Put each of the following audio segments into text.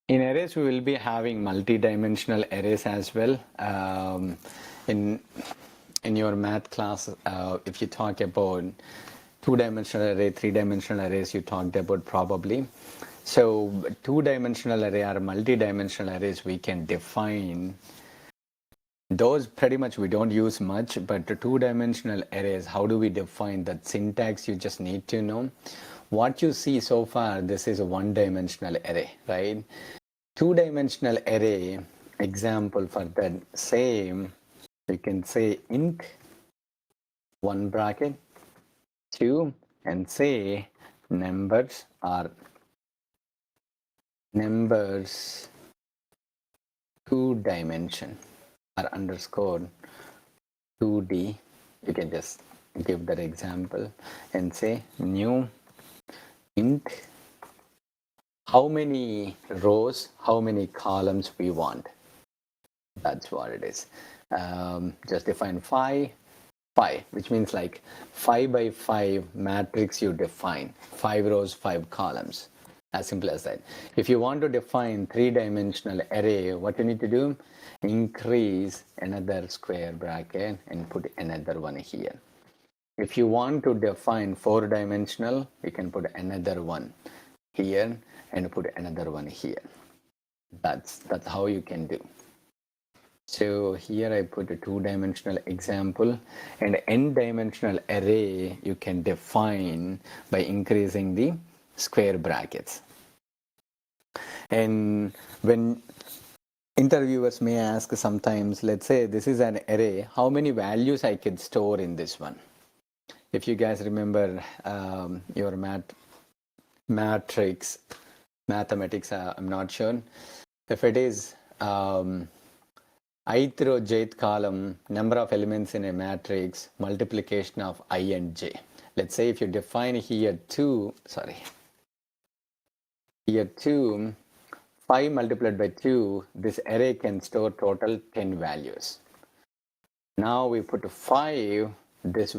In arrays, we will be having multi-dimensional arrays as well. In in your math class, if you talk about two-dimensional array, three-dimensional arrays, you talked about probably. So two-dimensional array or multi-dimensional arrays, we can define those pretty much we don't use much, but the two-dimensional arrays, how do we define that syntax? You just need to know. What you see so far, this is a one-dimensional array, right? Two-dimensional array example for that same, you can say int one bracket 2 and say numbers are numbers 2-dimension or underscore 2D. You can just give that example and say new int how many rows, how many columns we want. That's what it is. Just define 5, which means like 5 by 5 matrix you define. 5 rows, 5 columns. As simple as that. If you want to define three-dimensional array, what you need to do? Increase another square bracket and put another one here. If you want to define four-dimensional, you can put another one here and put another one here. That's how you can do. So here I put a two-dimensional example, and n-dimensional array you can define by increasing the square brackets. And when interviewers may ask sometimes, let's say this is an array, how many values I can store in this one? If you guys remember your matrix, mathematics, I'm not sure. If it is ith row, jth column, number of elements in a matrix, multiplication of I and j. Let's say if you define here 2, here 2, 5 multiplied by 2, this array can store total 10 values. Now we put 5, this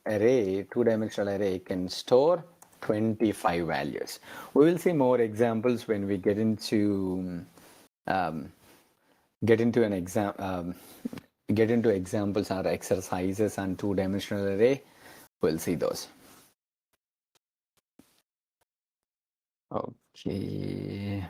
array, two-dimensional array, can store 25 values. We will see more examples when we get into examples or exercises on two-dimensional array. We'll see those. Okay.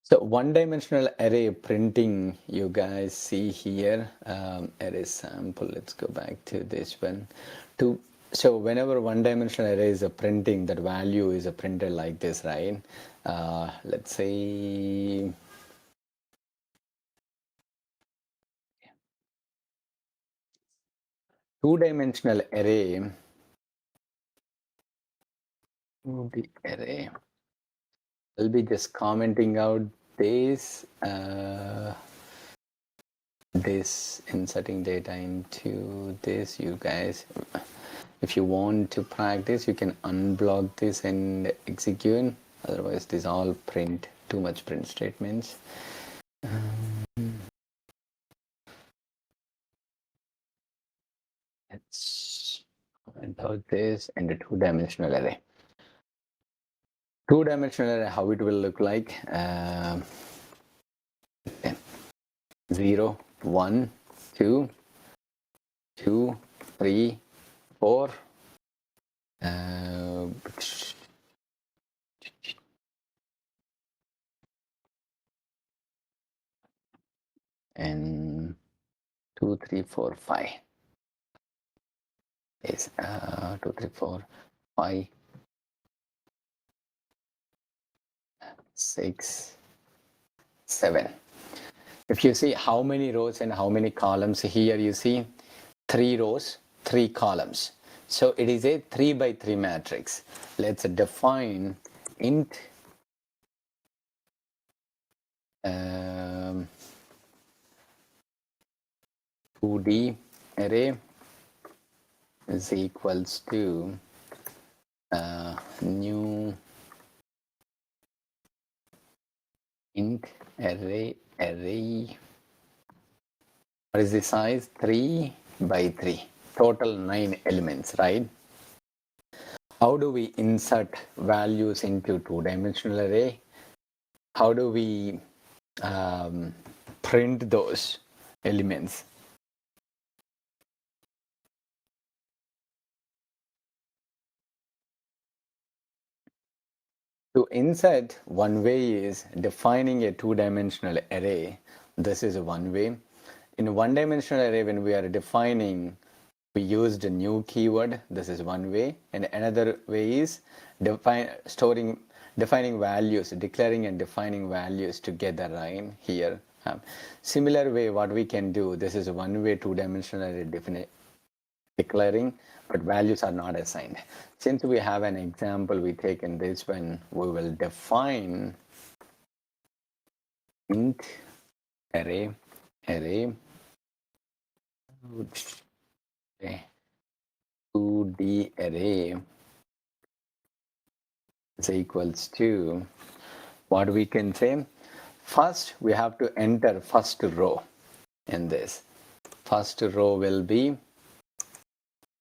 So one-dimensional array printing, you guys see here, array sample. Let's go back to this one. So whenever one-dimensional array is a printing, that value is a printed like this, right? Let's say two-dimensional array. The array. I'll be just commenting out this. This inserting data into this. You guys, if you want to practice, you can unblock this and execute. Otherwise, this all print, too much print statements. Let's comment out this and the two-dimensional array. Two-dimensional array, how it will look like. 0, 1, 2, 2, 3, 4. And 2, 3, 4, 5 is 2, 3, 4, 5, 6, 7. If you see how many rows and how many columns here, you see 3 rows, 3 columns. So it is a 3 by 3 matrix. Let's define int 2D array is equals to new array. What is the size? 3 by 3. Total 9 elements, right? How do we insert values into two-dimensional array? How do we print those elements? To insert, one way is defining a two-dimensional array. This is one way. In a one-dimensional array, when we are defining, we used a new keyword. This is one way. And another way is defining values, declaring and defining values together, right? Here. Similar way, what we can do, this is one way two-dimensional array declaring, but values are not assigned. Since we have an example, we take in this one, we will define int array 2D array is equals to, what we can say, first we have to enter first row in this. First row will be,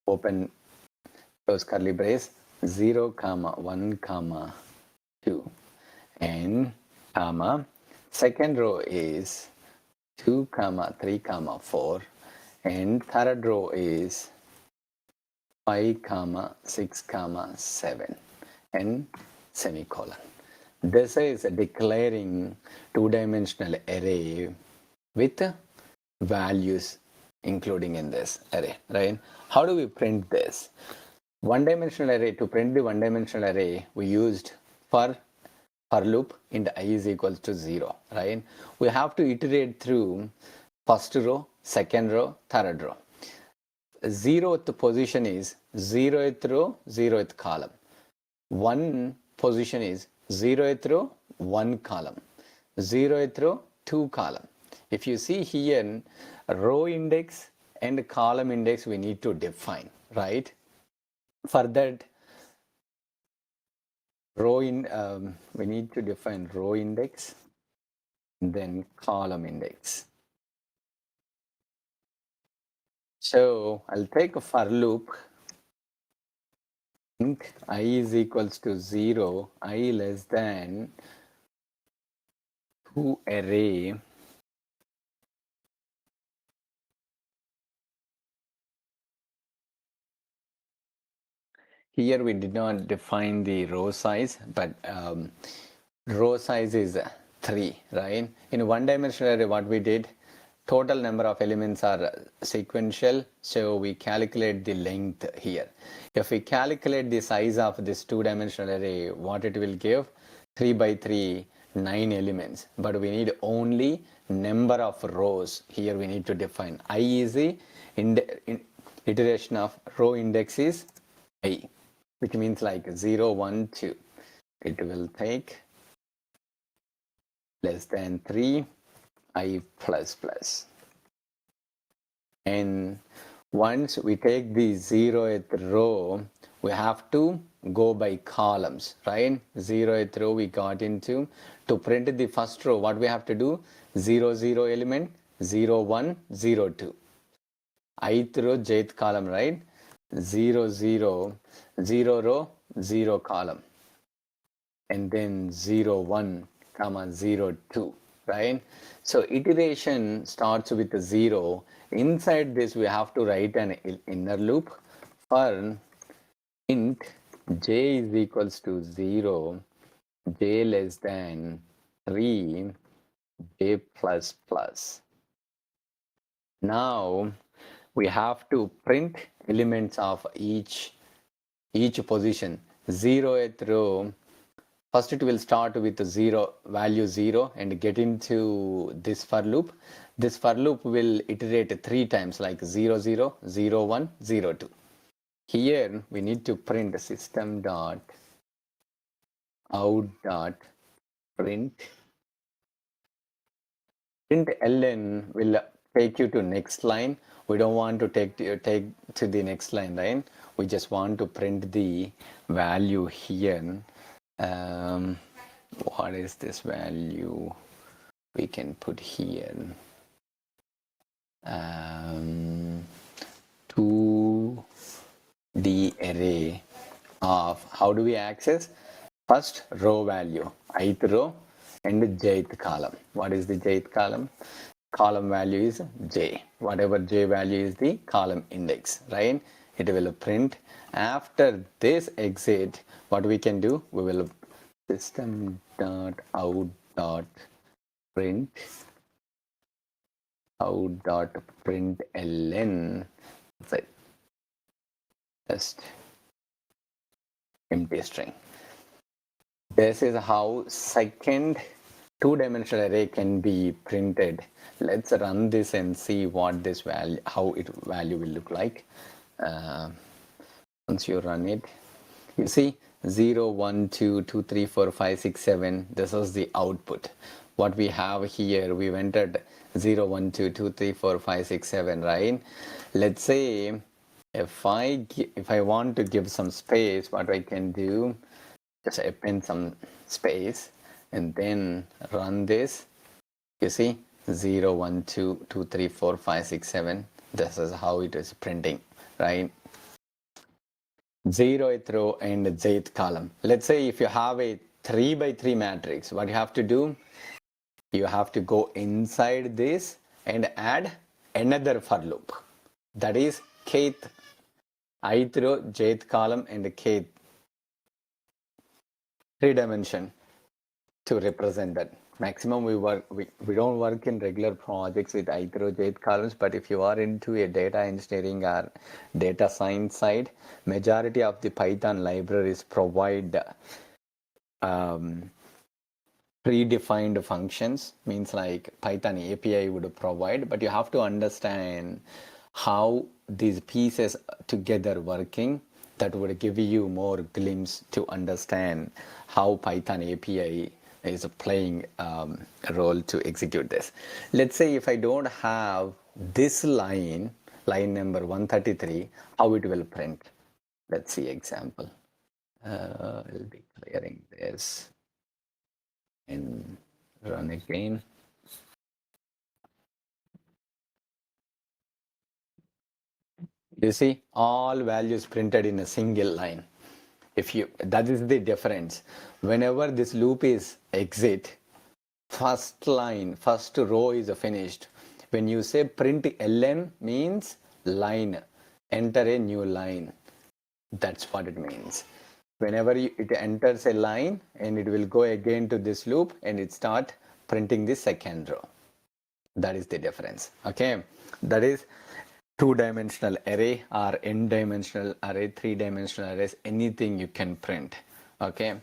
open those curly brace, 0, 1, 2, and comma. Second row is 2, 3, 4, and third row is 5, 6, 7, and semicolon. This is declaring two-dimensional array with values including in this array, right? How do we print this? One-dimensional array, to print the one-dimensional array, we used for loop int I is equals to 0, right? We have to iterate through first row, second row, third row. 0th position is 0th row, 0th column. 1 position is 0th row, 1 column. 0th row, 2 column. If you see here, row index and column index we need to define, right? For that, we need to define row index, then column index. So I'll take a for loop, int I is equals to 0, I less than 2 array here we did not define the row size, but row size is 3, right? In one-dimensional array, what we did, total number of elements are sequential, so we calculate the length here. If we calculate the size of this two-dimensional array, what it will give? 3 by 3, 9 elements, but we need only number of rows. Here we need to define I is the iteration of row index is I, which means like 0, 1, 2. It will take less than 3, I plus plus. And once we take the 0th row, we have to go by columns, right? 0th row we got into. To print the first row, what we have to do? 0, 0 element, 0, 1, 0, 2. Ith row, jth column, right? 0, 0, 0 row, 0 column. And then 0, 1, 0, 2, right? So iteration starts with a 0. Inside this, we have to write an inner loop for int j is equals to 0, j less than 3, j plus plus. Now we have to print elements of each position. 0th row, first it will start with the 0 value 0 and get into this for loop. This for loop will iterate 3 times, like 0, 0, 0, 1, 0, 2. Here we need to print system dot out dot print. Print ln will take you to next line. We don't want to take to the next line, right? We just want to print the value here. What is this value? we can put here 2D array of, how do we access? First row value, ith row and jth column. What is the jth column? Column value is j. Whatever j value is the column index, right? It will print. After this exit, what we can do? We will system.out.print out.println just empty string. This is how second two-dimensional array can be printed. Let's run this and see what this value, how it value will look like. Once you run it, you see 0, 1, 2, 2, 3, 4, 5, 6, 7. This is the output. What we have here, we've entered 0, 1, 2, 2, 3, 4, 5, 6, 7, right? Let's say if I want to give some space, what I can do, just append some space and then run this. You see 0, 1, 2, 2, 3, 4, 5, 6, 7. This is how it is printing, right? 0th row and 0th column. Let's say if you have a 3 by 3 matrix, what you have to do, you have to go inside this and add another for loop. That is kth, ith row, jth column and kth 3 dimension to represent that. Maximum we don't work in regular projects with ith row, jth columns, but if you are into a data engineering or data science side, majority of the Python libraries provide predefined functions, means like Python API would provide, but you have to understand how these pieces together working. That would give you more glimpse to understand how Python API is playing a role to execute this. Let's say if I don't have this line number 133, how it will print. Let's see example. I'll be clearing this and run again. You see all values printed in a single line. That is the difference. Whenever this loop is exit, first line, first row is finished. When you say print ln means line, enter a new line. That's what it means. Whenever it enters a line and it will go again to this loop and it start printing the second row. That is the difference. Okay, that is two-dimensional array or n-dimensional array, three-dimensional arrays, anything you can print. Okay,